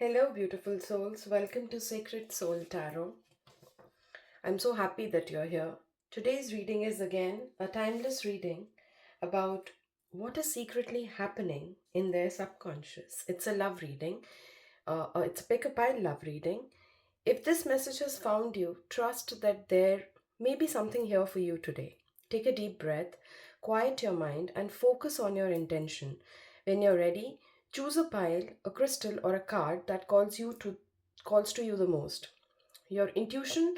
Hello, beautiful souls. Welcome to Sacred Soul Tarot. I'm so happy that you're here. Today's reading is again a timeless reading about what is secretly happening in their subconscious. It's a love reading, it's a pick a pile love reading. If this message has found you, trust that there may be something here for you today. Take a deep breath, quiet your mind, and focus on your intention. When you're ready, choose a pile, a crystal, or a card that calls to you the most. Your intuition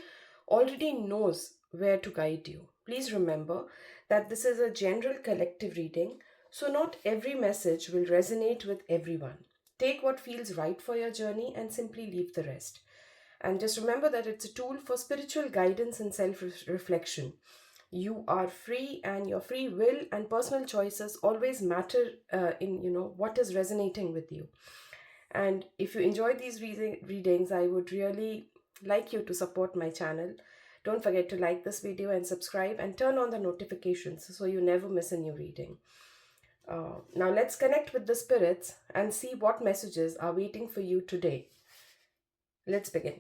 already knows where to guide you. Please remember that this is a general collective reading, so not every message will resonate with everyone. Take what feels right for your journey and simply leave the rest. And just remember that it's a tool for spiritual guidance and self reflection. You are free, and your free will and personal choices always matter in what is resonating with you. And if you enjoyed these readings, I would really like you to support my channel. Don't forget to like this video and subscribe and turn on the notifications so you never miss a new reading. Now let's connect with the spirits and see what messages are waiting for you today. Let's begin.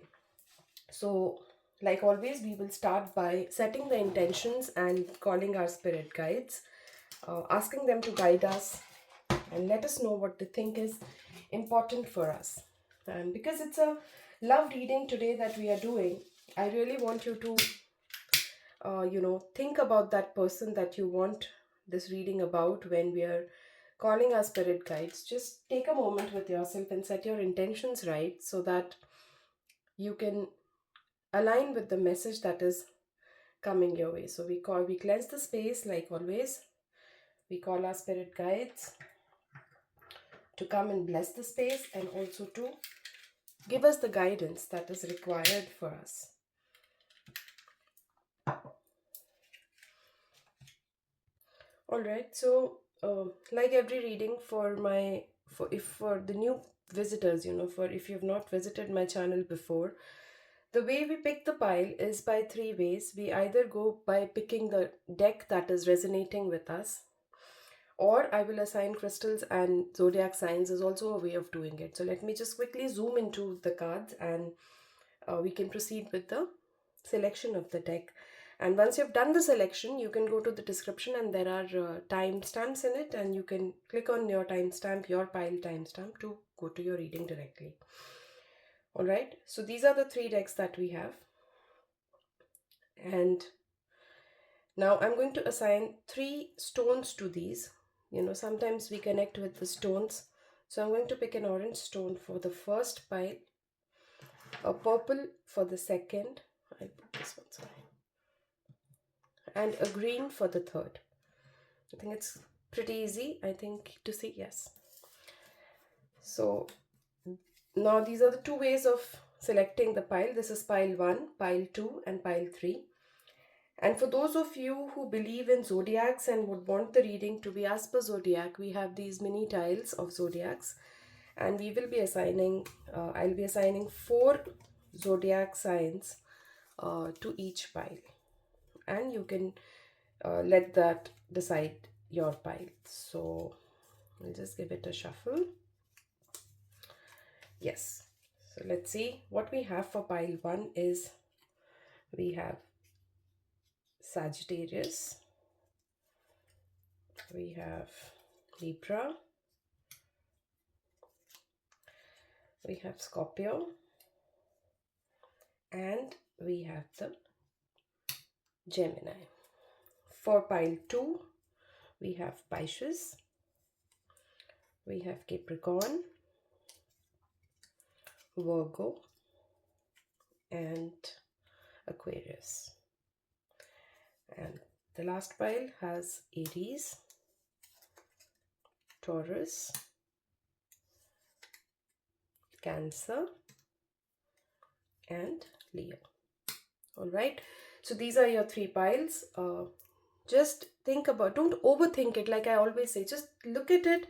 So, like always, we will start by setting the intentions and calling our spirit guides, asking them to guide us and let us know what they think is important for us. And because it's a love reading today that we are doing, I really want you to, think about that person that you want this reading about when we are calling our spirit guides. Just take a moment with yourself and set your intentions right so that you can align with the message that is coming your way. So we cleanse the space like always. We call our spirit guides to come and bless the space and also to give us the guidance that is required for us. All right. So like every reading for the new visitors, for if you've not visited my channel before, the way we pick the pile is by three ways. We either go by picking the deck that is resonating with us, or I will assign crystals and zodiac signs is also a way of doing it. So let me just quickly zoom into the cards and we can proceed with the selection of the deck. And once you've done the selection, you can go to the description and there are timestamps in it, and you can click on your timestamp, your pile timestamp, to go to your reading directly. All right, so these are the three decks that we have. And now I'm going to assign 3 stones to these. Sometimes we connect with the stones. So I'm going to pick an orange stone for the first pile, a purple for the second, I'll put this one, sorry, and a green for the third. I think it's pretty easy, I think, to see. Yes. So now these are the 2 ways of selecting the pile. This is pile 1, pile 2, and pile 3. And for those of you who believe in zodiacs and would want the reading to be as per zodiac, we have these mini tiles of zodiacs, and we will be assigning, I'll be assigning 4 zodiac signs to each pile, and you can let that decide your pile. So I'll just give it a shuffle. Yes. So let's see what we have for pile 1 is we have Sagittarius, we have Libra, we have Scorpio, and we have the Gemini. For pile 2, we have Pisces, we have Capricorn, Virgo, and Aquarius. And the last pile has Aries, Taurus, Cancer, and Leo. All right. So these are your 3 piles. Just think about, don't overthink it. Like I always say, just look at it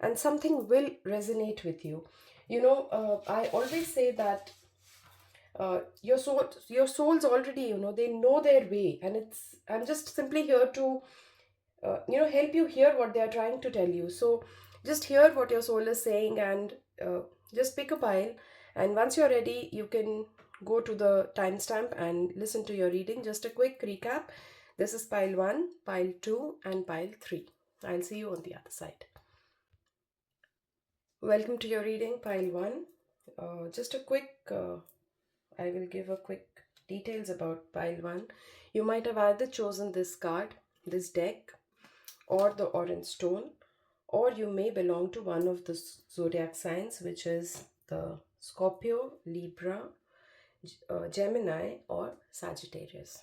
and something will resonate with you. I always say that your soul's already, they know their way, and I'm just simply here to help you hear what they are trying to tell you. So just hear what your soul is saying and uh, just pick a pile, and once you're ready, you can go to the timestamp and listen to your reading. Just a quick recap. This is pile 1, pile 2, and pile 3. I'll see you on the other side. Welcome to your reading, pile 1. Just a quick, I will give a quick details about pile 1. You might have either chosen this card, this deck, or the orange stone, or you may belong to one of the zodiac signs, which is the Scorpio, Libra, Gemini, or Sagittarius.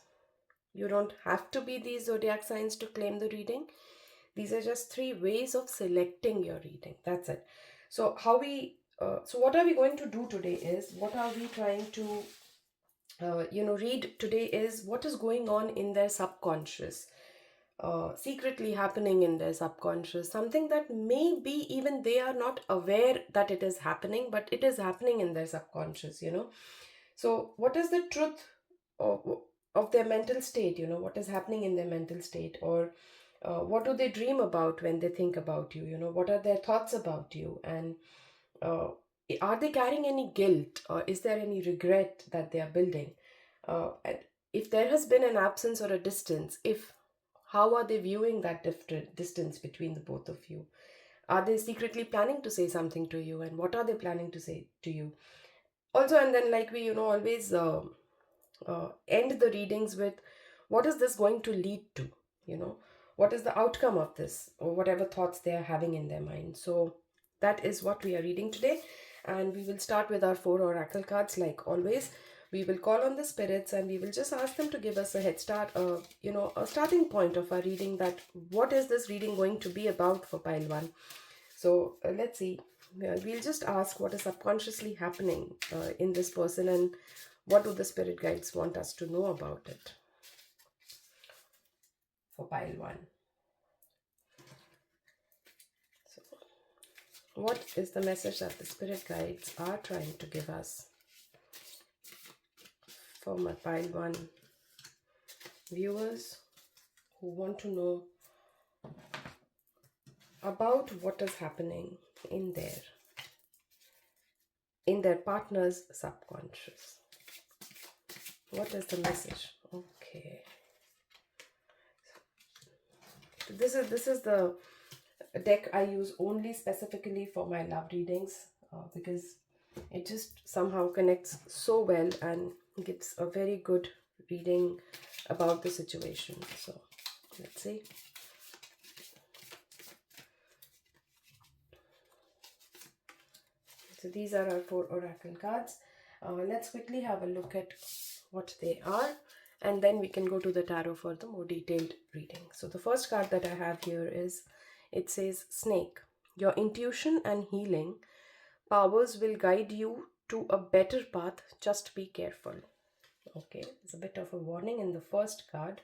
You don't have to be these zodiac signs to claim the reading. These are just 3 ways of selecting your reading. That's it. So what are we going to do today is, what are we trying to read today is what is going on in their subconscious, secretly happening in their subconscious, something that maybe even they are not aware that it is happening, but it is happening in their subconscious. So what is the truth of their mental state? What is happening in their mental state, or what do they dream about when they think about you? What are their thoughts about you? And uh, are they carrying any guilt, or is there any regret that they are building? And if there has been an absence or a distance, if how are they viewing that different distance between the both of you? Are they secretly planning to say something to you, and what are they planning to say to you? Also, and then, like we always end the readings with, what is this going to lead to? What is the outcome of this, or whatever thoughts they are having in their mind. So that is what we are reading today, and we will start with our 4 oracle cards. Like always, we will call on the spirits, and we will just ask them to give us a head start, a starting point of our reading, that what is this reading going to be about for pile 1. So let's see. We'll just ask what is subconsciously happening in this person, and what do the spirit guides want us to know about it for pile 1. So, what is the message that the spirit guides are trying to give us for my pile 1 viewers who want to know about what is happening in their partner's subconscious? What is the message? Okay. This is the deck I use only specifically for my love readings, because it just somehow connects so well and gives a very good reading about the situation. So let's see. So these are our 4 oracle cards. Let's quickly have a look at what they are, and then we can go to the tarot for the more detailed reading. So the first card that I have here is, it says snake. Your intuition and healing powers will guide you to a better path. Just be careful. Okay, there's a bit of a warning in the first card.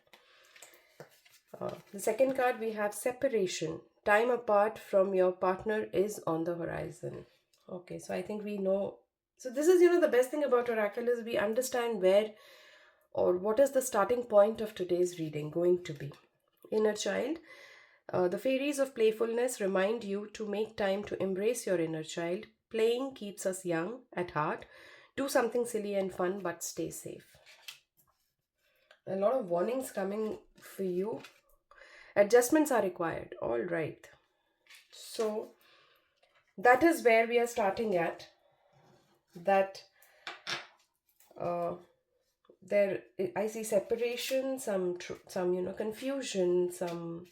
The second card, we have separation. Time apart from your partner is on the horizon. Okay, so I think we know. So this is, the best thing about Oracle is we understand where, or what is the starting point of today's reading going to be. Inner child. The fairies of playfulness remind you to make time to embrace your inner child. Playing keeps us young at heart. Do something silly and fun, but stay safe. A lot of warnings coming for you. Adjustments are required. All right. So that is where we are starting at. That there, I see separation, some confusion, some,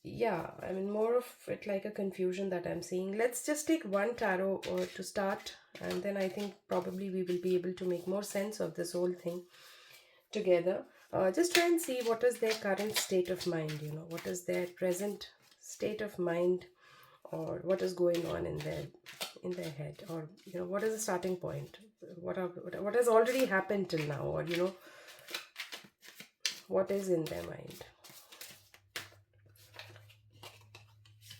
yeah, I mean, more of it like a confusion that I'm seeing. Let's just take one tarot to start, and then I think probably we will be able to make more sense of this whole thing together. Just try and see what is their current state of mind, what is their present state of mind, or what is going on in their head, or what is the starting point, what has already happened till now, or what is in their mind.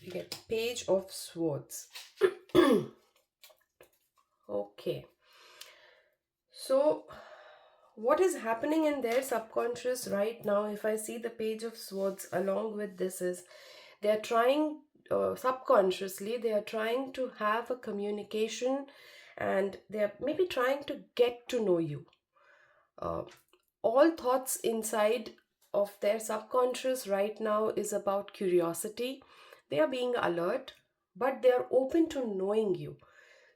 You get Page of Swords. Okay, so what is happening in their subconscious right now, if I see the Page of Swords along with this, is they're trying subconsciously they are trying to have a communication, and they are maybe trying to get to know you. uh, all thoughts inside of their subconscious right now is about curiosity. They are being alert, but they are open to knowing you.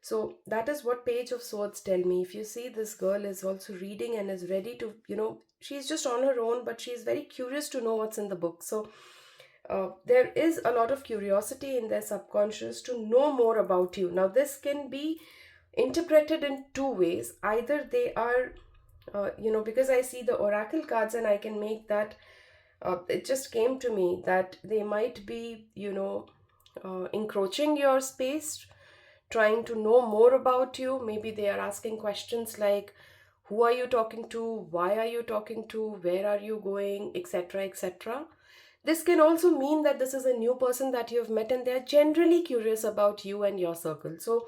So that is what Page of Swords tell me. If you see, this girl is also reading and is ready to, she's just on her own, but she's very curious to know what's in the book. So there is a lot of curiosity in their subconscious to know more about you. Now, this can be interpreted in two ways. Either they are, because I see the oracle cards and I can make that, it just came to me that they might be, encroaching your space, trying to know more about you. Maybe they are asking questions like, who are you talking to? Why are you talking to? Where are you going? Etc. etc. This can also mean that this is a new person that you have met and they are generally curious about you and your circle. So,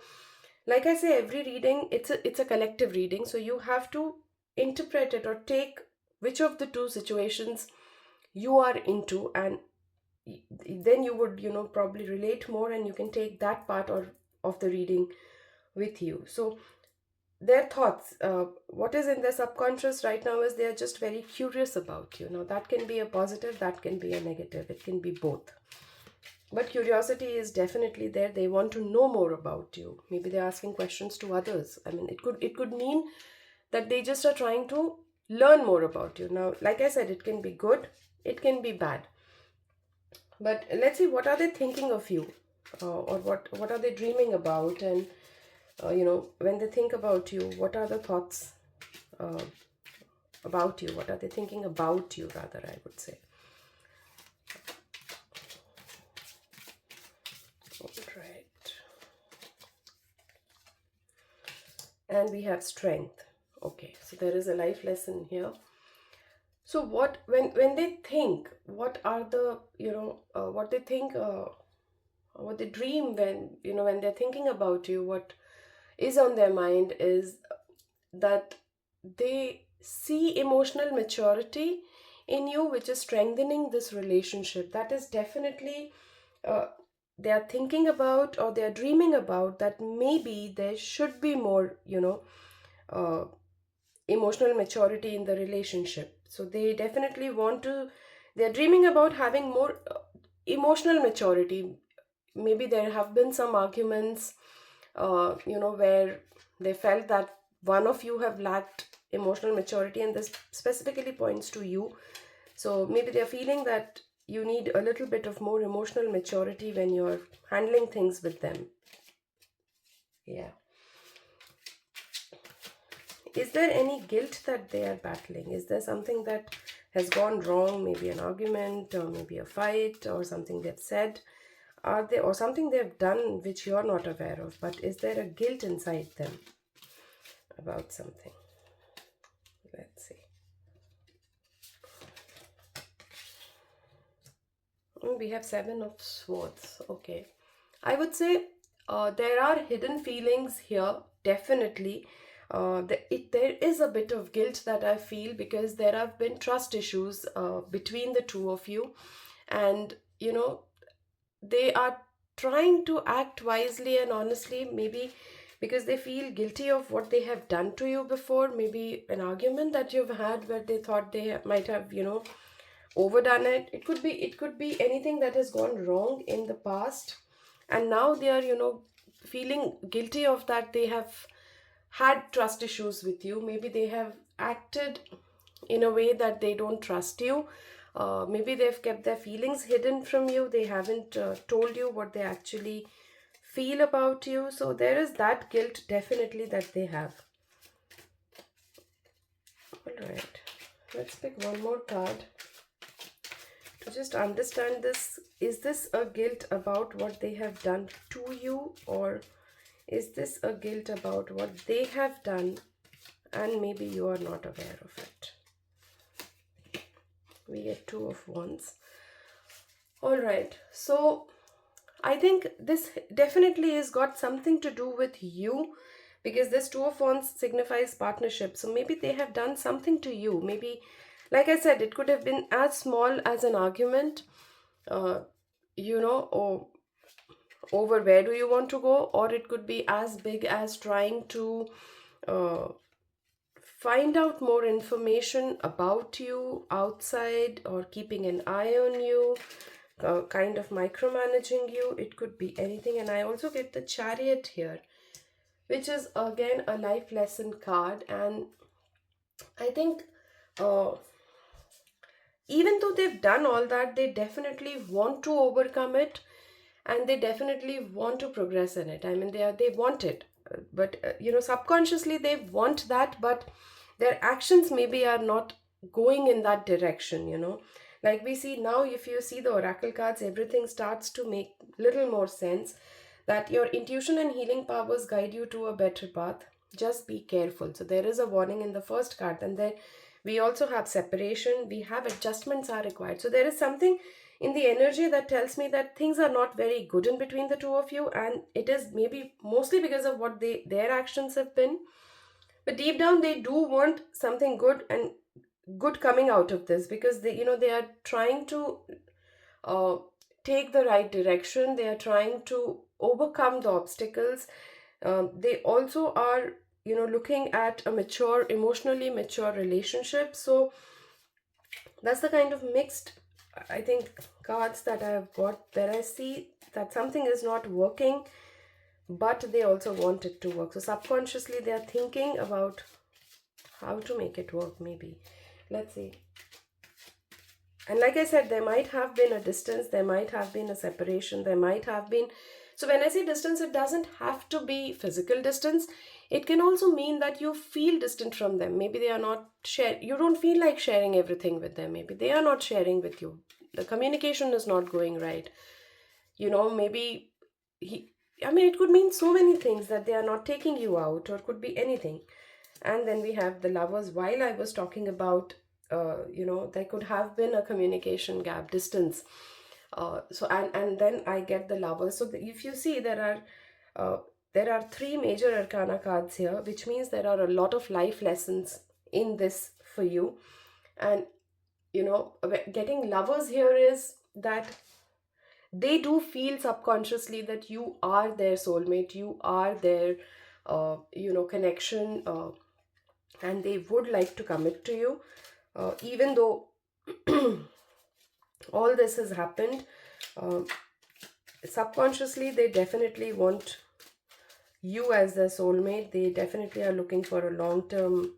like I say, every reading, it's a collective reading. So you have to interpret it or take which of the two situations you are into, and then you would, probably relate more, and you can take that part or of the reading with you. So their thoughts, what is in their subconscious right now is they are just very curious about you. Now that can be a positive, that can be a negative, it can be both. But curiosity is definitely there. They want to know more about you. Maybe they're asking questions to others. I mean, it could mean that they just are trying to learn more about you. Now, like I said, it can be good, it can be bad. But let's see, what are they thinking of you, or what are they dreaming about, and when they think about you, what are the thoughts uh, about you? What are they thinking about you, rather, I would say. All right. And we have strength. Okay, so there is a life lesson here. So what, when they think, what are the, what they think, what they dream, when they're thinking about you, what is on their mind is that they see emotional maturity in you, which is strengthening this relationship. That is definitely, uh, they are thinking about, or they are dreaming about, that maybe there should be more, uh, emotional maturity in the relationship. So they definitely want to, they're dreaming about having more emotional maturity. Maybe there have been some arguments, where they felt that one of you have lacked emotional maturity, and this specifically points to you. So maybe they're feeling that you need a little bit of more emotional maturity when you're handling things with them. Yeah. Is there any guilt that they are battling? Is there something that has gone wrong? Maybe an argument, or maybe a fight, or something they've said? Are they, or something they've done which you're not aware of? But is there a guilt inside them about something? Let's see. We have Seven of Swords. Okay. I would say there are hidden feelings here, definitely. There is a bit of guilt that I feel, because there have been trust issues between the two of you. And, they are trying to act wisely and honestly, maybe because they feel guilty of what they have done to you before. Maybe an argument that you've had where they thought they might have, overdone it. It could be anything that has gone wrong in the past, and now they are, feeling guilty of that. They have had trust issues with you. Maybe they have acted in a way that they don't trust you. Maybe they've kept their feelings hidden from you. They haven't told you what they actually feel about you. So there is that guilt definitely that they have. All right, let's pick one more card to just understand this. Is this a guilt about what they have done to you, or is this a guilt about what they have done and maybe you are not aware of it? We get Two of Wands. All right, so I think this definitely has got something to do with you, because this Two of Wands signifies partnership. So maybe they have done something to you. Maybe, like I said, it could have been as small as an argument, or over where do you want to go, or it could be as big as trying to uh, find out more information about you outside, or keeping an eye on you, kind of micromanaging you. It could be anything. And I also get the Chariot here, which is again a life lesson card. And I think uh, even though they've done all that, they definitely want to overcome it, and they definitely want to progress in it. I mean, they want it. But subconsciously they want that, but their actions maybe are not going in that direction, like we see now. If you see the oracle cards, everything starts to make little more sense, that your intuition and healing powers guide you to a better path. Just be careful. So there is a warning in the first card, and then we also have separation, we have adjustments are required. So there is something in the energy that tells me that things are not very good in between the two of you, and it is maybe mostly because of what their actions have been. But deep down they do want something good, and good coming out of this, because they are trying to uh, take the right direction. They are trying to overcome the obstacles. They also are looking at a mature, emotionally mature relationship. So that's the kind of mixed, I think, cards that I have got, where I see that something is not working, but they also want it to work. So subconsciously they are thinking about how to make it work, maybe. Let's see. And like I said, there might have been a distance, there might have been a separation, there might have been. So when I say distance, it doesn't have to be physical distance. It can also mean that you feel distant from them. Maybe they are not you don't feel like sharing everything with them. Maybe they are not sharing with you. The communication is not going right. Maybe it could mean so many things, that they are not taking you out, or could be anything. And then we have the Lovers. While I was talking about there could have been a communication gap, distance. And then I get the Lovers. So if you see, there are three major arcana cards here, which means there are a lot of life lessons in this for you. And getting Lovers here is that they do feel subconsciously that you are their soulmate, you are their connection, and they would like to commit to you, even though all this has happened. uh, Subconsciously they definitely want you as their soulmate. They definitely are looking for a long-term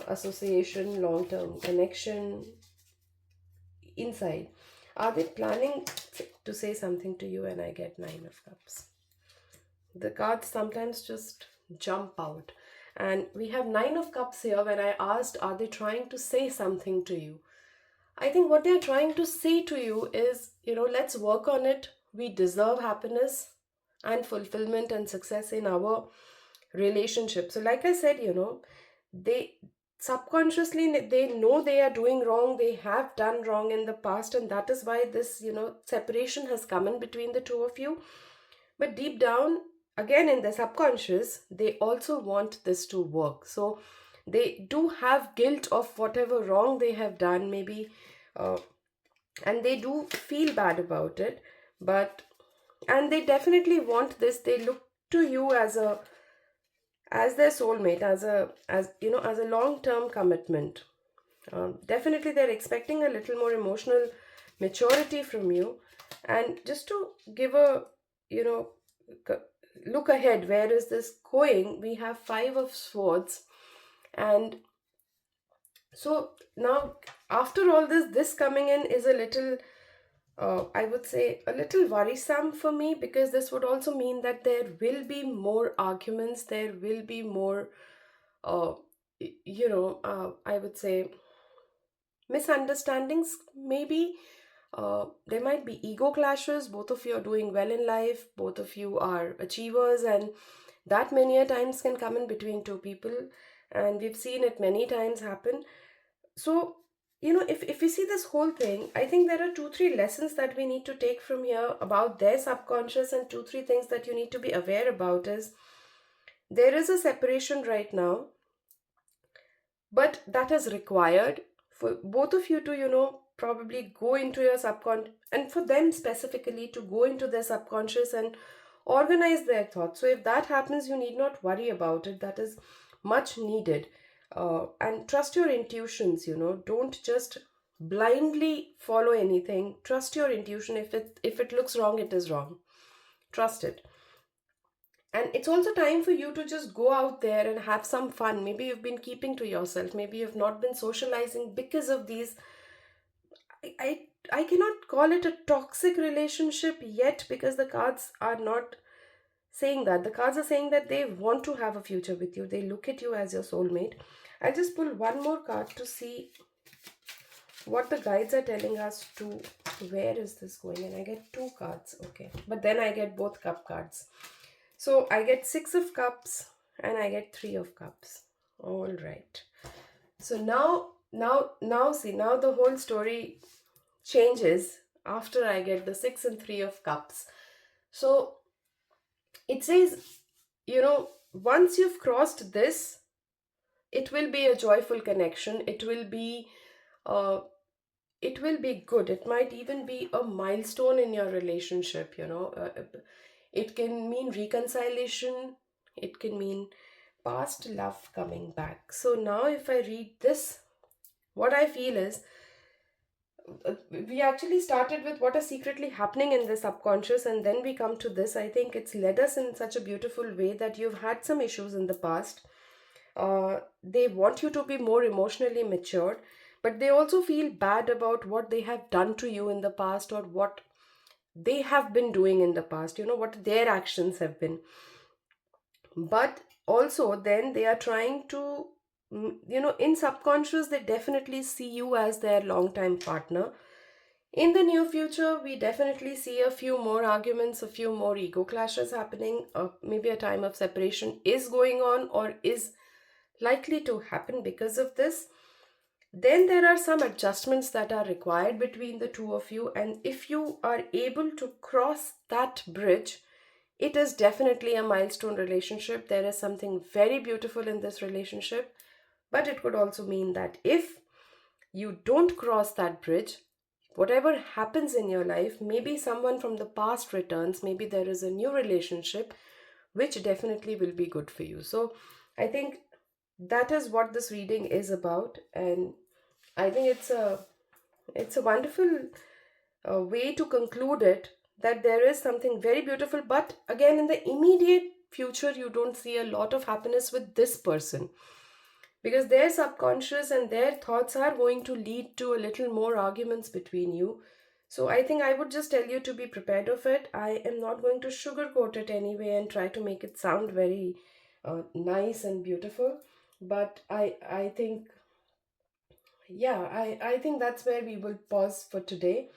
association, long-term connection inside. Are they planning to say something to you? And I get Nine of Cups. The cards sometimes just jump out. And we have Nine of Cups here. When I asked, are they trying to say something to you? I think what they're trying to say to you is, let's work on it. We deserve happiness and fulfillment and success in our relationship. So, like I said, they subconsciously, they know they are doing wrong. They have done wrong in the past, and that is why this, separation has come in between the two of you. But deep down, again in the subconscious, they also want this to work. So they do have guilt of whatever wrong they have done, maybe, uh, and they do feel bad about it. But and they definitely want this. They look to you as their soulmate, as a long term commitment. Definitely they're expecting a little more emotional maturity from you. And just to give a you know look ahead, where is this going? We have Five of Swords. And so now, after all this coming in is a little, I would say, a little worrisome for me, because this would also mean that there will be more arguments, there will be more, uh, I would say, misunderstandings, maybe. There might be ego clashes. Both of you are doing well in life, both of you are achievers, and that many a times can come in between two people. And we've seen it many times happen. So, if we see this whole thing, I think there are two, three lessons that we need to take from here about their subconscious, and two, three things that you need to be aware about is, there is a separation right now, but that is required for both of you to, probably go into your subconscious, and for them specifically to go into their subconscious and organize their thoughts. So if that happens, you need not worry about it. That is much needed. And trust your intuitions, don't just blindly follow anything. Trust your intuition. If it looks wrong, it is wrong. Trust it. And it's also time for you to just go out there and have some fun. Maybe you've been keeping to yourself, maybe you've not been socializing because of these. I cannot call it a toxic relationship yet, because the cards are not saying that. The cards are saying that they want to have a future with you. They look at you as your soulmate. I'll just pull one more card to see what the guides are telling us to. Where is this going? And I get two cards. Okay. But then I get both cup cards. So I get 6 of Cups and I get 3 of Cups. All right. So now see, now the whole story changes after I get the 6 and 3 of Cups. So it says, once you've crossed this, it will be a joyful connection. Uh, it will be good. It might even be a milestone in your relationship. It can mean reconciliation. It can mean past love coming back. So now, if I read this, what I feel is, we actually started with what is secretly happening in the subconscious, and then we come to this. I think it's led us in such a beautiful way that you've had some issues in the past. They want you to be more emotionally matured, but they also feel bad about what they have done to you in the past, or what they have been doing in the past, what their actions have been. But also, then they are trying to, in subconscious, they definitely see you as their long time partner. In the near future, we definitely see a few more arguments, a few more ego clashes happening. Maybe a time of separation is going on or is likely to happen because of this. Then there are some adjustments that are required between the two of you, and if you are able to cross that bridge, it is definitely a milestone relationship. There is something very beautiful in this relationship, but it could also mean that if you don't cross that bridge, whatever happens in your life, maybe someone from the past returns, maybe there is a new relationship, which definitely will be good for you. So I think that is what this reading is about, and I think it's a wonderful way to conclude it, that there is something very beautiful, but again, in the immediate future, you don't see a lot of happiness with this person, because their subconscious and their thoughts are going to lead to a little more arguments between you. So I think I would just tell you to be prepared of it. I am not going to sugarcoat it anyway and try to make it sound very nice and beautiful, but I think, yeah, I think that's where we will pause for today.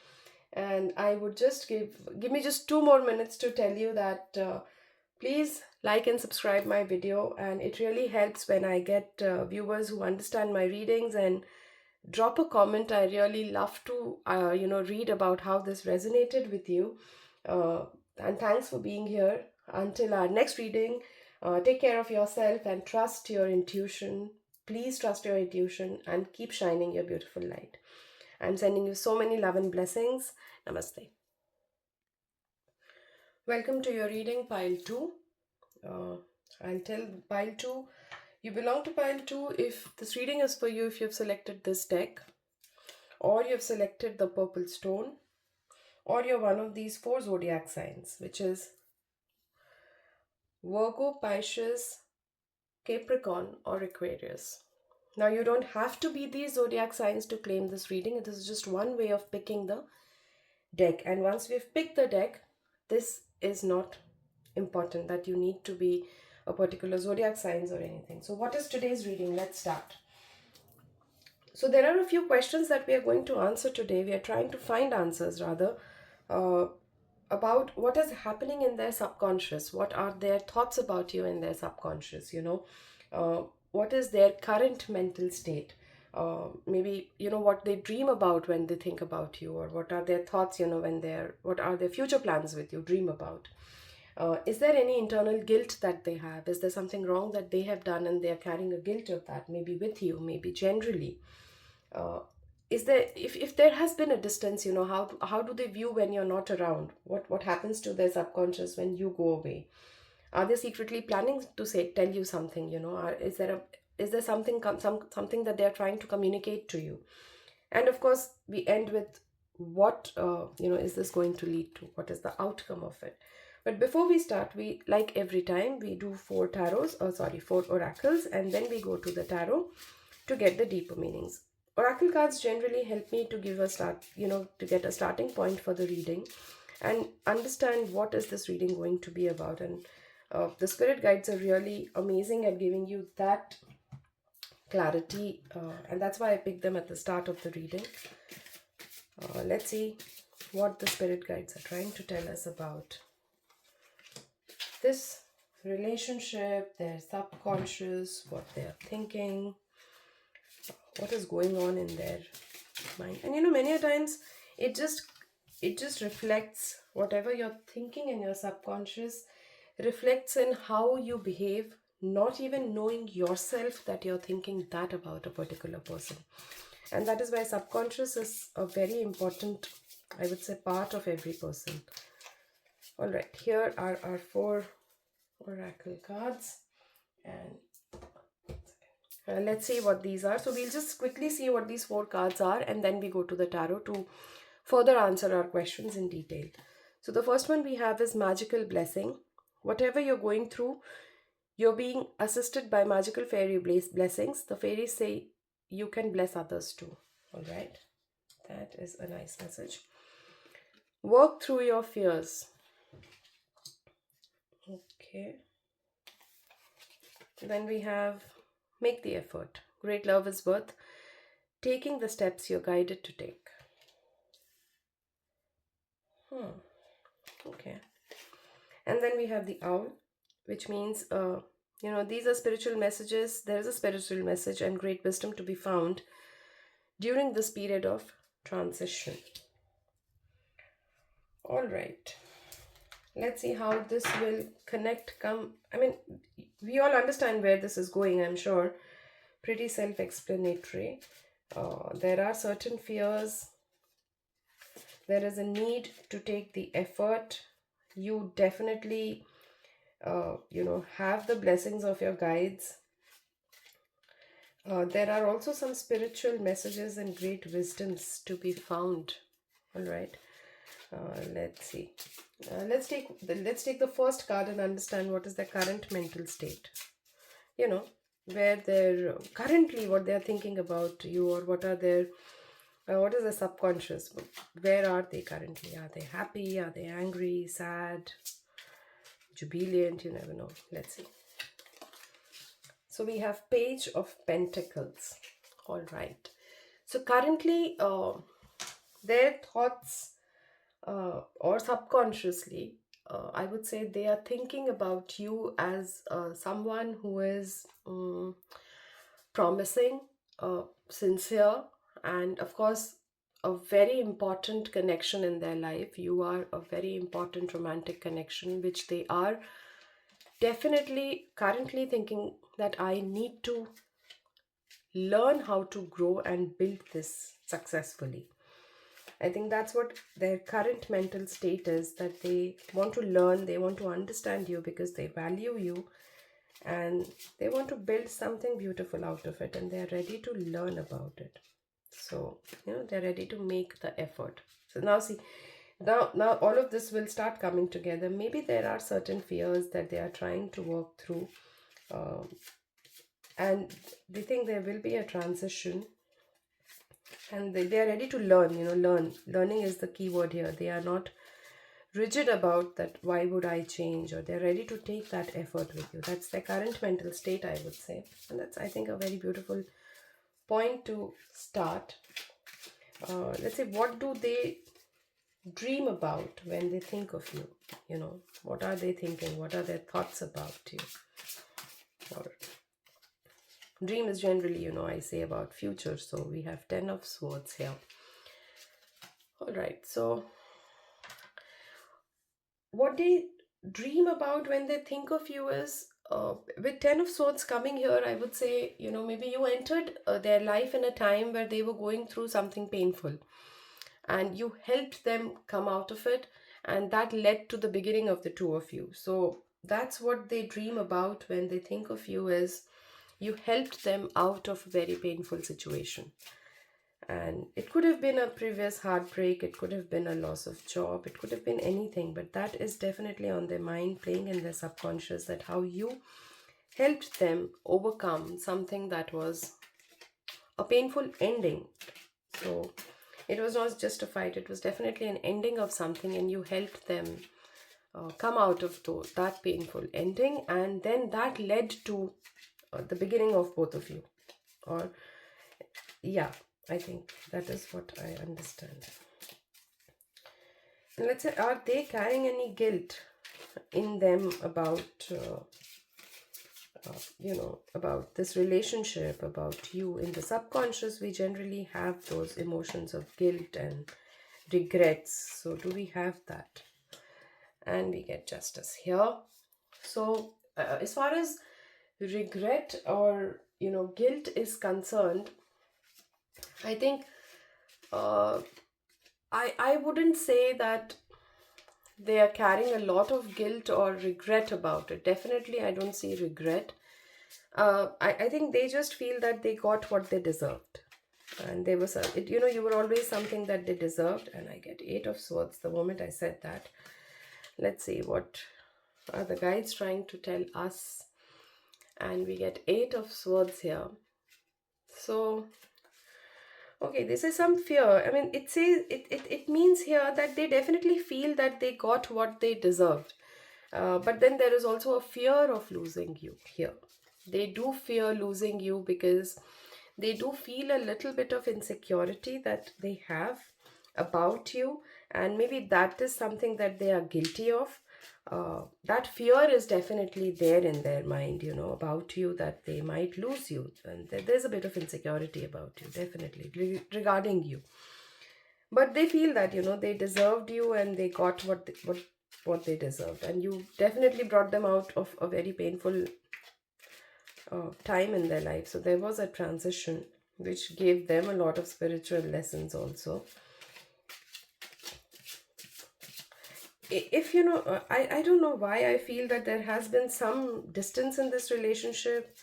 And I would just give me just 2 more minutes to tell you that please like and subscribe my video, and it really helps when I get viewers who understand my readings, and drop a comment. I really love to read about how this resonated with you. And thanks for being here. Until our next reading, take care of yourself and trust your intuition. Please trust your intuition and keep shining your beautiful light. I'm sending you so many love and blessings. Namaste. Welcome to your reading, pile 2. I'll tell pile 2. You belong to pile 2 if this reading is for you, if you've selected this deck, or you've selected the purple stone, or you're one of these 4 zodiac signs, which is Virgo, Pisces, Capricorn, or Aquarius. Now, you don't have to be these zodiac signs to claim this reading. It is just one way of picking the deck. And once we've picked the deck, this is not important that you need to be a particular zodiac signs or anything. So what is today's reading? Let's start. So there are a few questions that we are going to answer today. We are trying to find answers rather about what is happening in their subconscious. What are their thoughts about you in their subconscious? What is their current mental state? Maybe what they dream about when they think about you, or what are their thoughts what are their future plans with you, dream about. Is there any internal guilt that they have? Is there something wrong that they have done and they are carrying a guilt of that, maybe with you, maybe generally? is there, if there has been a distance, how do they view when you're not around? What happens to their subconscious when you go away? Are they secretly planning to tell you something? Is there something something that they're trying to communicate to you? And of course, we end with what, is this going to lead to? What is the outcome of it? But before we start, we, like every time, we do four oracles, and then we go to the tarot to get the deeper meanings. Oracle cards generally help me to give a start, to get a starting point for the reading and understand what is this reading going to be about. And the spirit guides are really amazing at giving you that clarity, and that's why I picked them at the start of the reading. Let's see what the spirit guides are trying to tell us about this relationship, their subconscious, what they're thinking, what is going on in their mind. And many a times it just reflects whatever you're thinking in your subconscious, reflects in how you behave, not even knowing yourself that you're thinking that about a particular person. And that is why subconscious is a very important, I would say, part of every person. All right, here are our 4 oracle cards, and let's see what these are. So we'll just quickly see what these 4 cards are, and then we go to the tarot to further answer our questions in detail. So the first one we have is magical blessing. Whatever you're going through, you're being assisted by magical fairy blessings. The fairies say you can bless others too. All right, that is a nice message. Work through your fears. Okay. Then we have make the effort. Great love is worth taking the steps you're guided to take. Okay. And then we have the owl, which means, these are spiritual messages. There is a spiritual message and great wisdom to be found during this period of transition. All right. Let's see how this will connect. We all understand where this is going, I'm sure. Pretty self-explanatory. There are certain fears. There is a need to take the effort. You definitely, have the blessings of your guides. There are also some spiritual messages and great wisdoms to be found. All right. Let's see. Let's take the first card and understand what is their current mental state. Where they're currently, what they're thinking about you, or what are their what is the subconscious? Where are they currently? Are they happy? Are they angry, sad, jubilant? You never know. Let's see. So we have Page of Pentacles. All right. So currently, their thoughts, or subconsciously, I would say they are thinking about you as someone who is promising, sincere, and of course, a very important connection in their life. You are a very important romantic connection, which they are definitely currently thinking that I need to learn how to grow and build this successfully. I think that's what their current mental state is, that they want to learn, they want to understand you because they value you, and they want to build something beautiful out of it, and they're ready to learn about it. So, they're ready to make the effort. So now see, now all of this will start coming together. Maybe there are certain fears that they are trying to work through, and they think there will be a transition, and they are ready to learn. Learning is the key word here. They are not rigid about that, why would I change, or they're ready to take that effort with you. That's their current mental state, I would say, and that's, I think, a very beautiful point to start. Let's say, what do they dream about when they think of you? What are they thinking? What are their thoughts about you? Or dream is generally, I say about future. So we have 10 of Swords here. All right. So what they dream about when they think of you is with Ten of Swords coming here, I would say, maybe you entered their life in a time where they were going through something painful and you helped them come out of it, and that led to the beginning of the two of you. So that's what they dream about when they think of you, is you helped them out of a very painful situation. And it could have been a previous heartbreak, it could have been a loss of job, it could have been anything, but that is definitely on their mind, playing in their subconscious, that how you helped them overcome something that was a painful ending. So it was not just a fight, it was definitely an ending of something, and you helped them come out of that painful ending, and then that led to the beginning of both of you. Or, yeah, I think that is what I understand. And let's say, are they carrying any guilt in them about about this relationship, about you? In the subconscious, we generally have those emotions of guilt and regrets. So do we have that? And we get Justice here. So as far as regret or guilt is concerned, I think I wouldn't say that they are carrying a lot of guilt or regret about it. Definitely, I don't see regret. I think they just feel that they got what they deserved. And they was, you were always something that they deserved. And I get Eight of Swords the moment I said that. Let's see, what are the guides trying to tell us? And we get Eight of Swords here. So, okay, this is some fear. I mean, it says, it means here that they definitely feel that they got what they deserved. But then there is also a fear of losing you here. They do fear losing you because they do feel a little bit of insecurity that they have about you, and maybe that is something that they are guilty of. That fear is definitely there in their mind, about you, that they might lose you, and there's a bit of insecurity about you, definitely, regarding you. But they feel that they deserved you, and they got what they deserved, and you definitely brought them out of a very painful time in their life. So there was a transition which gave them a lot of spiritual lessons also. If I don't know why I feel that there has been some distance in this relationship.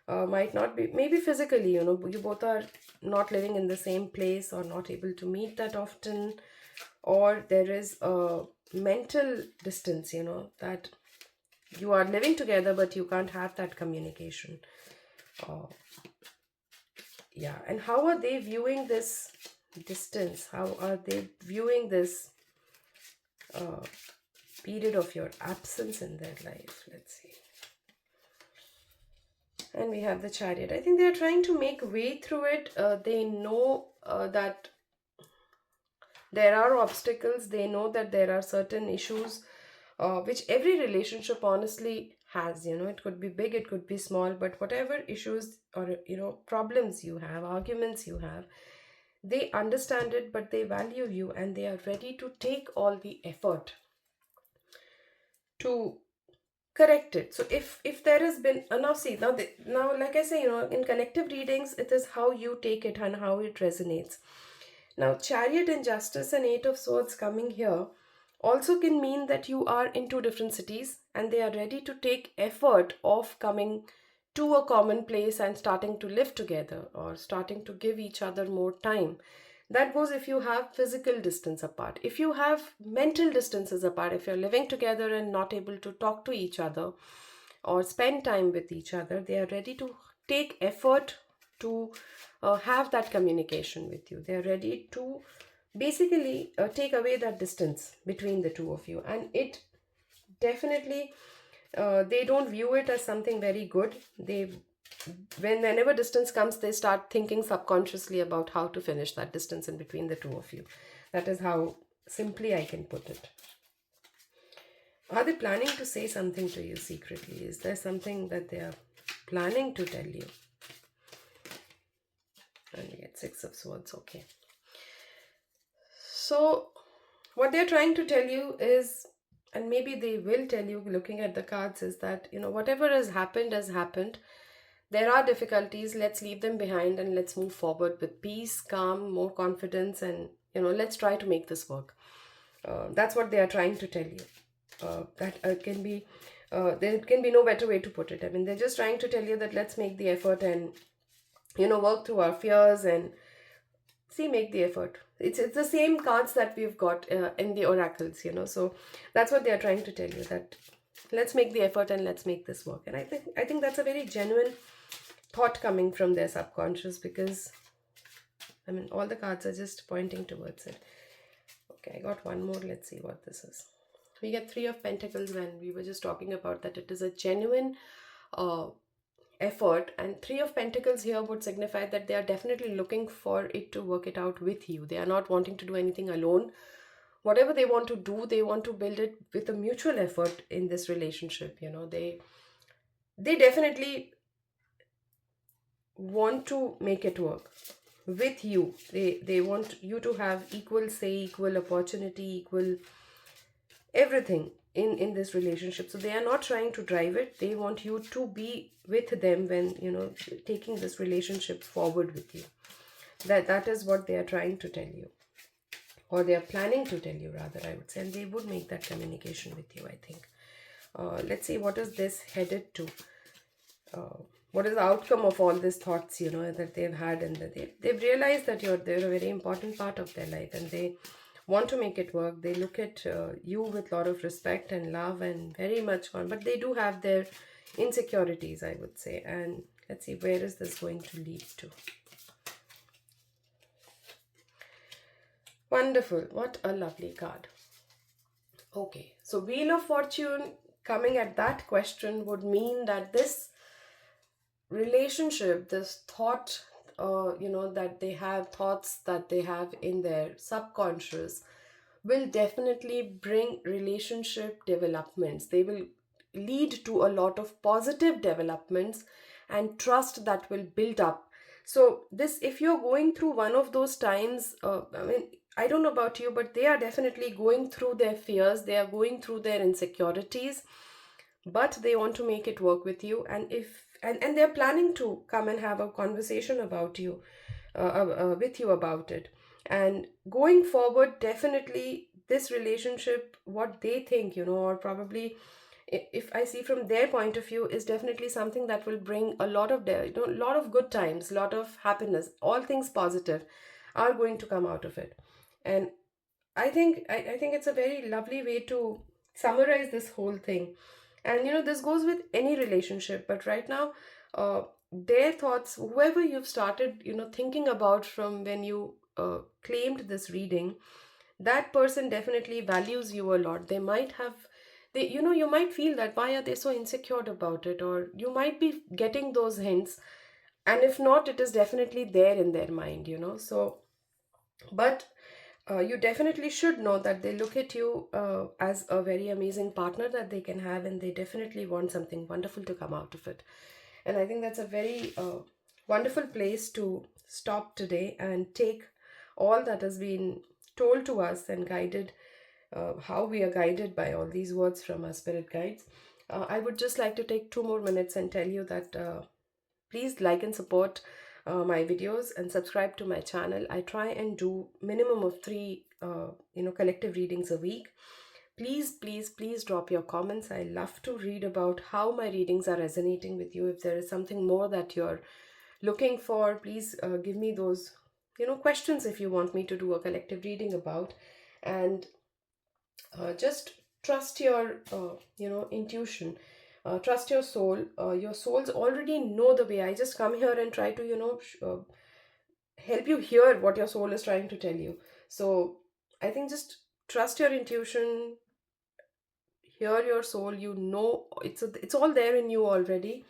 Might not be, maybe physically, you both are not living in the same place or not able to meet that often, or there is a mental distance, that you are living together but you can't have that communication. Yeah, and how are they viewing this distance? How are they viewing this period of your absence in their life? Let's see. And we have the Chariot. I think they are trying to make way through it. They know that there are obstacles. They know that there are certain issues, which every relationship honestly has. It could be big, it could be small, but whatever issues or problems you have, arguments you have, they understand it, but they value you, and they are ready to take all the effort to correct it. So if there has been now, see, now like I say, in collective readings, it is how you take it and how it resonates. Now, Chariot and Justice and Eight of Swords coming here also can mean that you are in two different cities, and they are ready to take effort of coming to a common place and starting to live together, or starting to give each other more time. That goes if you have physical distance apart. If you have mental distances apart, if you're living together and not able to talk to each other or spend time with each other, they are ready to take effort to have that communication with you. They are ready to basically take away that distance between the two of you. And it definitely, they don't view it as something very good. Whenever distance comes, they start thinking subconsciously about how to finish that distance in between the two of you. That is how simply I can put it. Are they planning to say something to you secretly? Is there something that they are planning to tell you? And we get Six of Swords. Okay. So what they're trying to tell you is and maybe they will tell you, looking at the cards, is that, whatever has happened has happened. There are difficulties, let's leave them behind and let's move forward with peace, calm, more confidence, and let's try to make this work. That's what they are trying to tell you. That can be There can be no better way to put it. I mean, they're just trying to tell you that let's make the effort and work through our fears and see, make the effort. It's the same cards that we've got in the oracles, so that's what they are trying to tell you, that let's make the effort and let's make this work. And I think that's a very genuine thought coming from their subconscious, because I mean, all the cards are just pointing towards it. Okay, I got one more. Let's see what this is. We get Three of Pentacles, when we were just talking about that it is a genuine uh, effort, and Three of Pentacles here would signify that they are definitely looking for it to work it out with you. They are not wanting to do anything alone. Whatever they want to do, they want to build it with a mutual effort in this relationship. They definitely want to make it work with you. They want you to have equal say, equal opportunity, equal everything in this relationship. So they are not trying to drive it. They want you to be with them when taking this relationship forward with you. That is what they are trying to tell you, or they are planning to tell you, rather, I would say. And they would make that communication with you, I think. Let's see, what is this headed to? What is the outcome of all these thoughts that they've had, and that they've realized that they're a very important part of their life, and they want to make it work. They look at you with a lot of respect and love and very much on, but they do have their insecurities, I would say. And let's see, where is this going to lead to? Wonderful. What a lovely card. Okay, so Wheel of Fortune coming at that question would mean that this relationship, this thought, that they have, thoughts that they have in their subconscious, will definitely bring relationship developments. They will lead to a lot of positive developments and trust that will build up. So this, if you're going through one of those times, I mean, I don't know about you, but they are definitely going through their fears, they are going through their insecurities, but they want to make it work with you. And if and they're planning to come and have a conversation about you, with you about it. And going forward, definitely this relationship, what they think, or probably, if I see from their point of view, is definitely something that will bring a lot of a lot of good times, a lot of happiness, all things positive are going to come out of it. And I think it's a very lovely way to summarize this whole thing. And this goes with any relationship, but right now, their thoughts, whoever you've started thinking about from when you claimed this reading, that person definitely values you a lot. They might have, you might feel that why are they so insecure about it, or you might be getting those hints. And if not, it is definitely there in their mind. So, but you definitely should know that they look at you as a very amazing partner that they can have, and they definitely want something wonderful to come out of it. And I think that's a very wonderful place to stop today and take all that has been told to us and guided, how we are guided by all these words from our spirit guides. I would just like to take 2 more minutes and tell you that please like and support my videos and subscribe to my channel. I try and do minimum of 3 collective readings a week. Please, please, please drop your comments. I love to read about how my readings are resonating with you. If there is something more that you're looking for, please give me those questions if you want me to do a collective reading about. And just trust your intuition. Trust your soul. Your souls already know the way. I just come here and try to help you hear what your soul is trying to tell you. So I think just trust your intuition, hear your soul. It's all there in you already.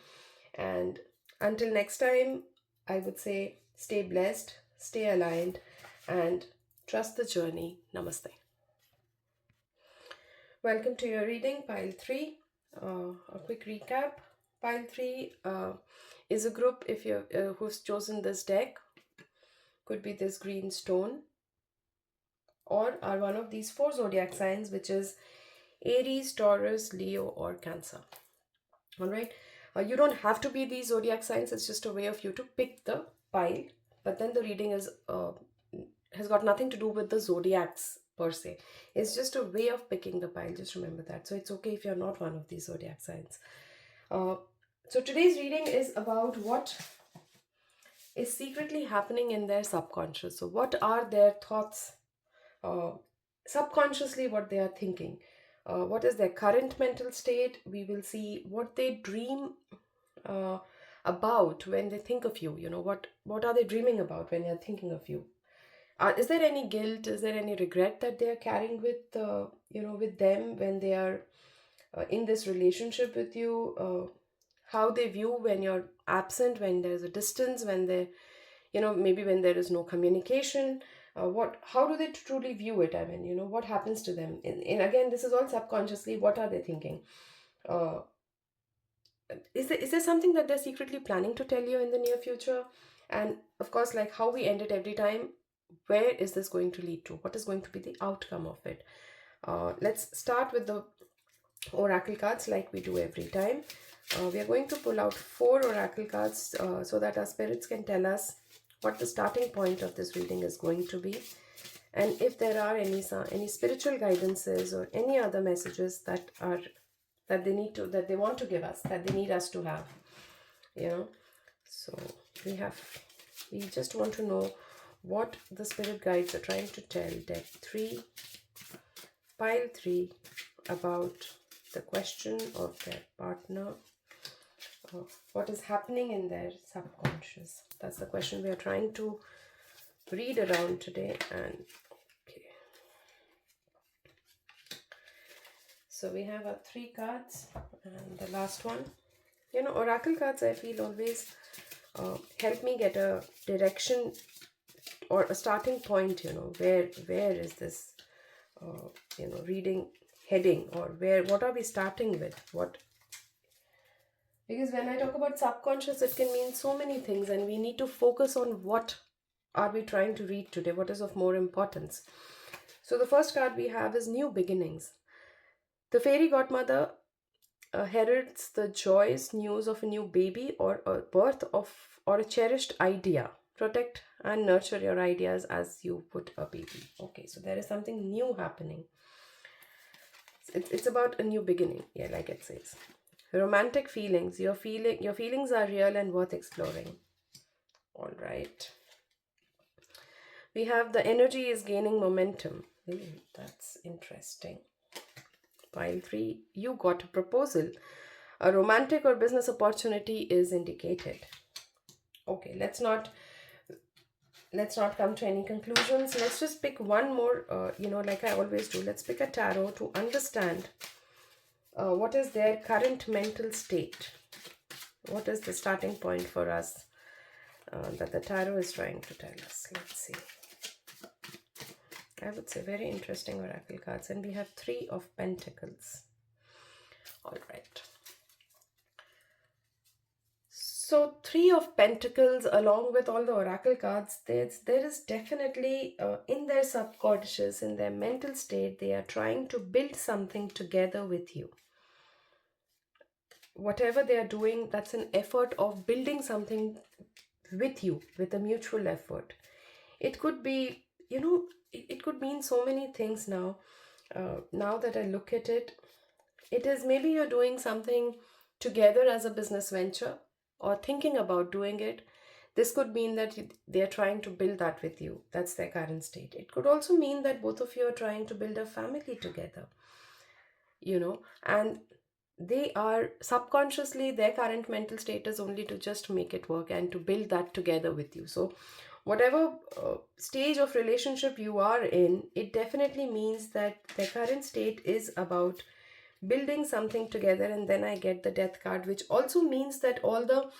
And until next time, I would say stay blessed, stay aligned, and trust the journey. Namaste. Welcome to your reading, pile 3. A quick recap. Pile 3 is a group, if you who's chosen this deck, could be this green stone, or are one of these 4 zodiac signs, which is Aries, Taurus, Leo, or Cancer. All right. You don't have to be these zodiac signs. It's just a way of you to pick the pile. But then the reading is has got nothing to do with the zodiacs per se. It's just a way of picking the pile. Just remember that. So it's okay if you're not one of these zodiac signs. Uh, so today's reading is about what is secretly happening in their subconscious. So what are their thoughts uh, subconsciously, what they are thinking, what is their current mental state. We will see what they dream uh, about when they think of you. You know, what are they dreaming about when they're thinking of you. Is there any guilt, is there any regret that they are carrying with with them when they are in this relationship with you, how they view when you're absent, when there's a distance, when they, maybe when there is no communication. What How do they truly view it? I mean, what happens to them in again, this is all subconsciously. What are they thinking? uh, is there something that they're secretly planning to tell you in the near future? And of course, like how we end it every time, where is this going to lead to? What is going to be the outcome of it? Let's start with the oracle cards like we do every time. We are going to pull out 4 oracle cards so that our spirits can tell us what the starting point of this reading is going to be, and if there are any spiritual guidances or any other messages that they want to give us, that they need us to have. So we just want to know what the spirit guides are trying to tell deck 3, pile 3, about the question of their partner. What is happening in their subconscious? That's the question we are trying to read around today. And okay, so we have our 3 cards and the last one. Oracle cards, I feel, always help me get a direction or a starting point. Where is this reading heading, or what are we starting with? Because when I talk about subconscious, it can mean so many things, and we need to focus on what are we trying to read today, what is of more importance. So the first card we have is New Beginnings. The fairy godmother heralds the joyous news of a new baby, or a birth of, or a cherished idea. Protect and nurture your ideas as you would a baby. Okay, so there is something new happening. It's about a new beginning. Yeah, like it says. Romantic feelings. Your feelings are real and worth exploring. All right. We have the energy is gaining momentum. That's interesting. Pile 3, you got a proposal. A romantic or business opportunity is indicated. Okay, let's not come to any conclusions. Let's just pick one more, like I always do. Let's pick a tarot to understand what is their current mental state. What is the starting point for us that the tarot is trying to tell us? Let's see. I would say very interesting oracle cards. And we have 3 of Pentacles. All right. So 3 of Pentacles, along with all the oracle cards, there is definitely in their subconscious, in their mental state, they are trying to build something together with you. Whatever they are doing, that's an effort of building something with you, with a mutual effort. It could be, it could mean so many things now. Now that I look at it, it is maybe you're doing something together as a business venture, or thinking about doing it. This could mean that they're trying to build that with you. That's their current state. It could also mean that both of you are trying to build a family together, and they are subconsciously, their current mental state is only to just make it work and to build that together with you. So whatever stage of relationship you are in, it definitely means that their current state is about building something together. And then I get the Death card, which also means that all the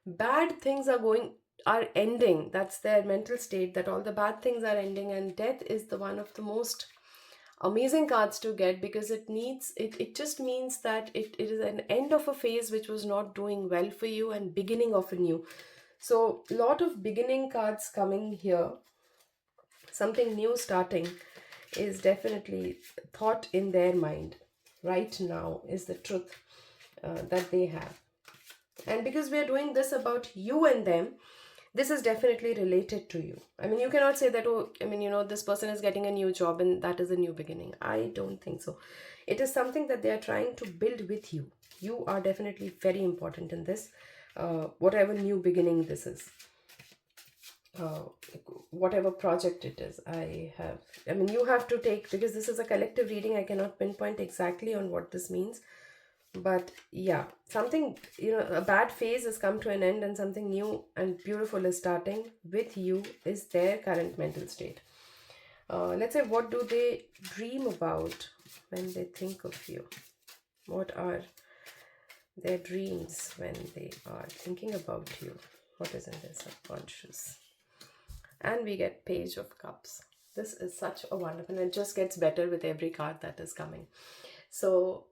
bad things are ending. That's their mental state, that all the bad things are ending. And Death is the one of the most amazing cards to get, because it just means that it is an end of a phase which was not doing well for you, and beginning of a new. So lot of beginning cards coming here. Something new starting is definitely thought in their mind. right now is the truth that they have. And because we are doing this about you and them, this is definitely related to you. I mean, you cannot say that, oh, I mean, this person is getting a new job and that is a new beginning. I don't think so. It is something that they are trying to build with you. You are definitely very important in this, whatever new beginning this is. uh, Whatever project it is, I mean, you have to take, because this is a collective reading, I cannot pinpoint exactly on what this means. But yeah, something, a bad phase has come to an end and something new and beautiful is starting with you, is their current mental state. Let's say, what do they dream about when they think of you? What are their dreams when they are thinking about you? What is in their subconscious? And we get Page of Cups. This is such a wonderful, and it just gets better with every card that is coming. So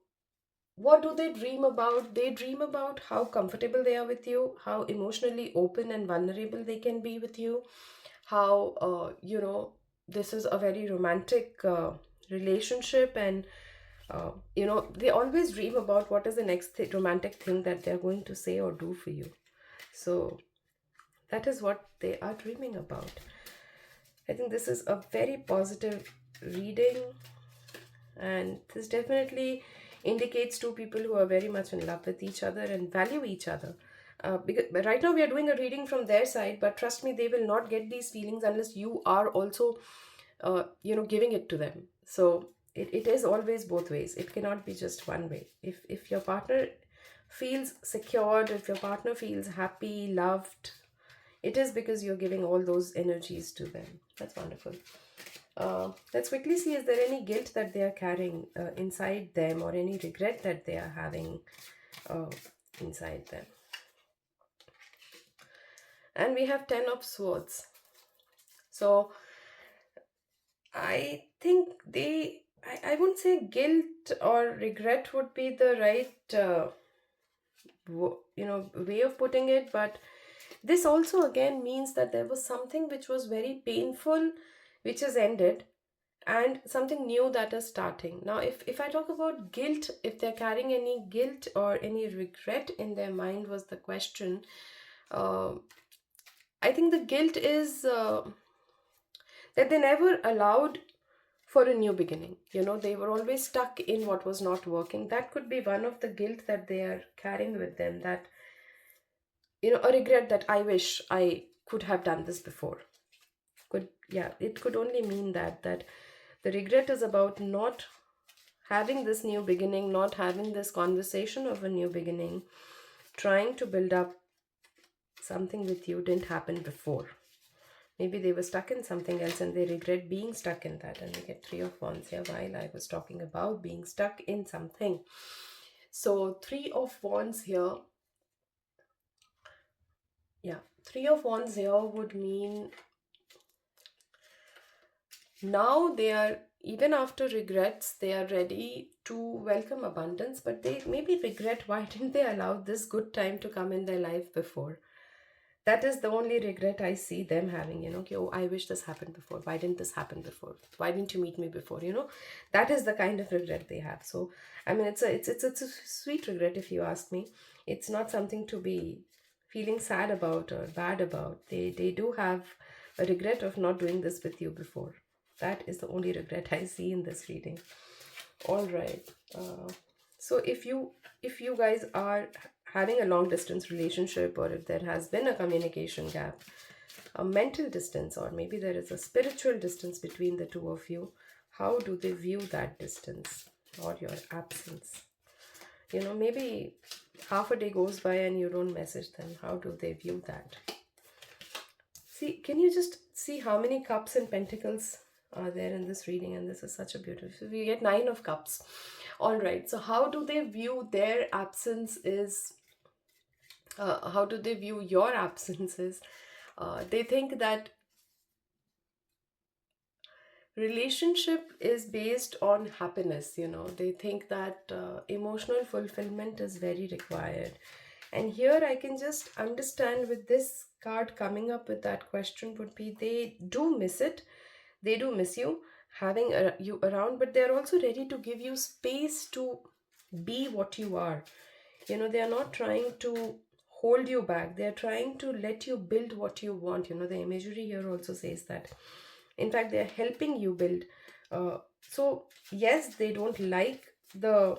what do they dream about? They dream about how comfortable they are with you, how emotionally open and vulnerable they can be with you, how this is a very romantic relationship. And they always dream about what is the next romantic thing that they're going to say or do for you. So that is what they are dreaming about. I think this is a very positive reading, and this definitely indicates two people who are very much in love with each other and value each other. Because right now we are doing a reading from their side, but trust me, they will not get these feelings unless you are also, giving it to them. So it is always both ways. It cannot be just one way. If your partner feels secured, if your partner feels happy, loved, it is because you're giving all those energies to them. That's wonderful. Let's quickly see, is there any guilt that they are carrying inside them, or any regret that they are having inside them? And we have 10 of Swords. So I think I wouldn't say guilt or regret would be the right way of putting it, but this also again means that there was something which was very painful, which has ended, and something new that is starting. Now, if I talk about guilt, if they're carrying any guilt or any regret in their mind, was the question. uh, I think the guilt is that they never allowed for a new beginning. They were always stuck in what was not working. That could be one of the guilt that they are carrying with them, that a regret that I wish I could have done this before. It could only mean that the regret is about not having this new beginning, not having this conversation of a new beginning, trying to build up something with you didn't happen before. Maybe they were stuck in something else and they regret being stuck in that. And we get Three of Wands here while I was talking about being stuck in something. So Three of Wands here. Yeah, Three of Wands here would mean now they are, even after regrets, they are ready to welcome abundance, but they maybe regret why didn't they allow this good time to come in their life before. That is the only regret I see them having. Okay, oh, I wish this happened before. Why didn't this happen before? Why didn't you meet me before? That is the kind of regret they have. So I mean, it's a sweet regret, if you ask me. It's not something to be feeling sad about or bad about. They do have a regret of not doing this with you before. That is the only regret I see in this reading. All right. So if you guys are having a long distance relationship, or if there has been a communication gap, a mental distance, or maybe there is a spiritual distance between the two of you, how do they view that distance or your absence? Maybe half a day goes by and you don't message them. How do they view that? See, can you just see how many cups and pentacles are there in this reading? And this is such a beautiful, we get 9 of cups. All right, so how do they view their absence is, how do they view your absences? They think that relationship is based on happiness. They think that emotional fulfillment is very required. And here I can just understand, with this card coming up with that question, would be they do miss it. They do miss you. having you around, but they're also ready to give you space to be what you are. They are not trying to hold you back, they're trying to let you build what you want. The imagery here also says that, in fact, they're helping you build. So yes, they don't like the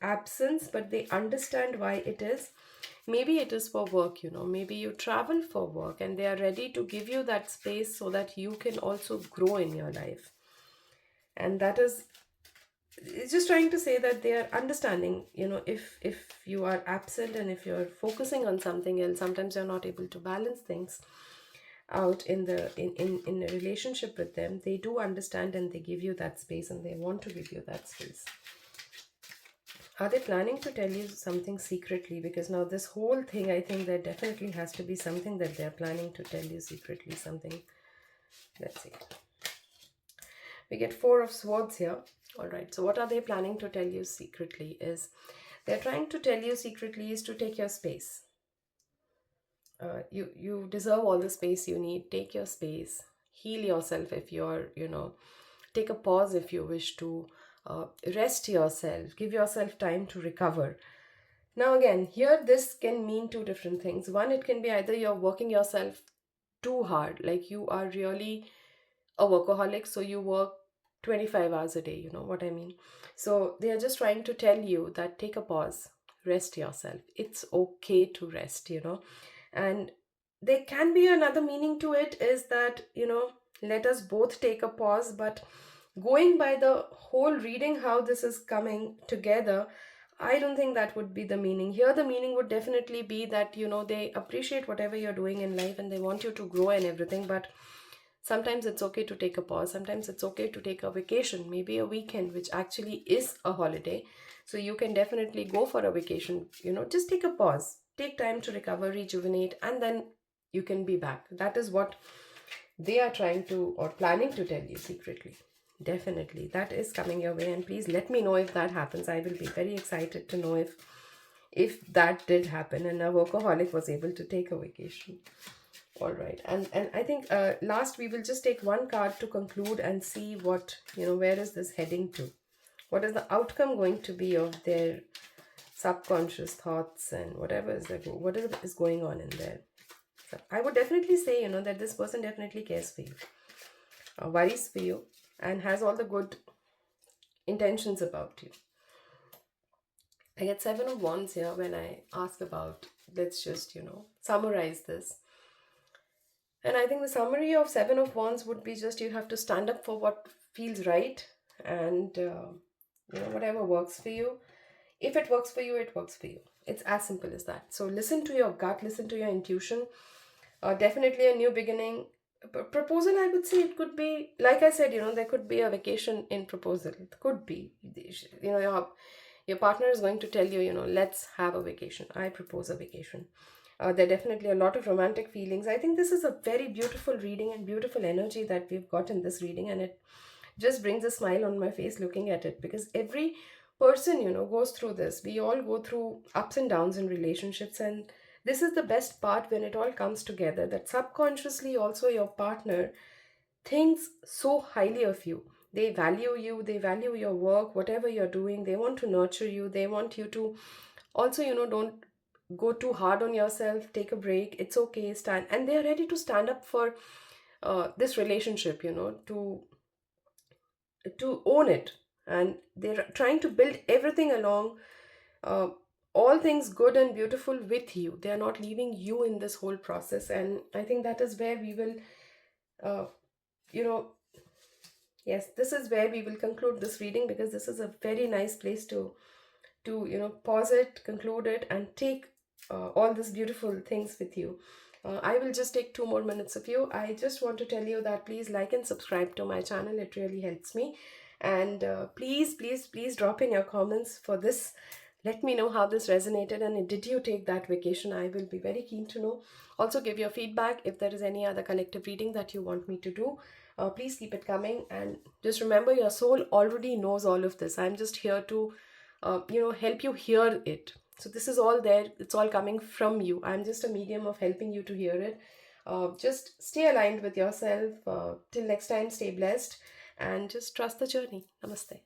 absence, but they understand why it is. Maybe it is for work, maybe you travel for work, and they are ready to give you that space so that you can also grow in your life. And that is, it's just trying to say that they are understanding, if you are absent and if you're focusing on something else, sometimes you're not able to balance things out in a relationship with them. They do understand, and they give you that space, and they want to give you that space. Are they planning to tell you something secretly? Because now this whole thing, I think there definitely has to be something that they're planning to tell you secretly, something. Let's see. We get Four of Swords here. All right, so what are they planning to tell you secretly? Is they're trying to tell you secretly is to take your space. You deserve all the space you need. Take your space. Heal yourself if you're, take a pause if you wish to. Rest yourself. Give yourself time to recover. Now again, here this can mean two different things. One, it can be either you're working yourself too hard, like you are really a workaholic, so you work 25 hours a day, you know what I mean? So they are just trying to tell you that take a pause, rest yourself. It's okay to rest, And there can be another meaning to it, is that, let us both take a pause, but going by the whole reading, how this is coming together, I don't think that would be the meaning. Here, the meaning would definitely be that, they appreciate whatever you're doing in life and they want you to grow and everything, but sometimes it's okay to take a pause. Sometimes it's okay to take a vacation, maybe a weekend, which actually is a holiday. So you can definitely go for a vacation, just take a pause, take time to recover, rejuvenate, and then you can be back. That is what they are trying to or planning to tell you secretly. Definitely, that is coming your way, and please let me know if that happens. I will be very excited to know if that did happen and a workaholic was able to take a vacation. All right, and I think last we will just take one card to conclude and see what, where is this heading to? What is the outcome going to be of their subconscious thoughts and whatever is going on in there? So I would definitely say, that this person definitely cares for you, worries for you, and has all the good intentions about you. I get Seven of Wands here when I ask about, let's just, summarize this. And I think the summary of Seven of Wands would be just you have to stand up for what feels right, and, whatever works for you. If it works for you, it works for you. It's as simple as that. So listen to your gut, listen to your intuition. Definitely a new beginning. Proposal, I would say it could be, like I said, there could be a vacation in proposal. It could be, your partner is going to tell you, let's have a vacation. I propose a vacation. There are definitely a lot of romantic feelings. I think this is a very beautiful reading and beautiful energy that we've got in this reading, and it just brings a smile on my face looking at it, because every person, goes through this. We all go through ups and downs in relationships, and this is the best part when it all comes together, that subconsciously also your partner thinks so highly of you. They value you, they value your work, whatever you're doing. They want to nurture you. They want you to also, don't go too hard on yourself. Take a break. It's okay. Stand. And they're ready to stand up for this relationship, to own it. And they're trying to build everything along, uh, all things good and beautiful with you. They are not leaving you in this whole process. And I think that is where we will, uh, you know yes, this is where we will conclude this reading, because this is a very nice place to pause it, conclude it, and take all these beautiful things with you. I will just take 2 more minutes of you. I just want to tell you that please like and subscribe to my channel. It really helps me. And please, please, please drop in your comments for this. Let me know how this resonated, and did you take that vacation? I will be very keen to know. Also, give your feedback if there is any other collective reading that you want me to do. Please keep it coming, and just remember, your soul already knows all of this. I'm just here to help you hear it. So this is all there. It's all coming from you. I'm just a medium of helping you to hear it. Just stay aligned with yourself. Till next time, stay blessed. and just trust the journey. Namaste.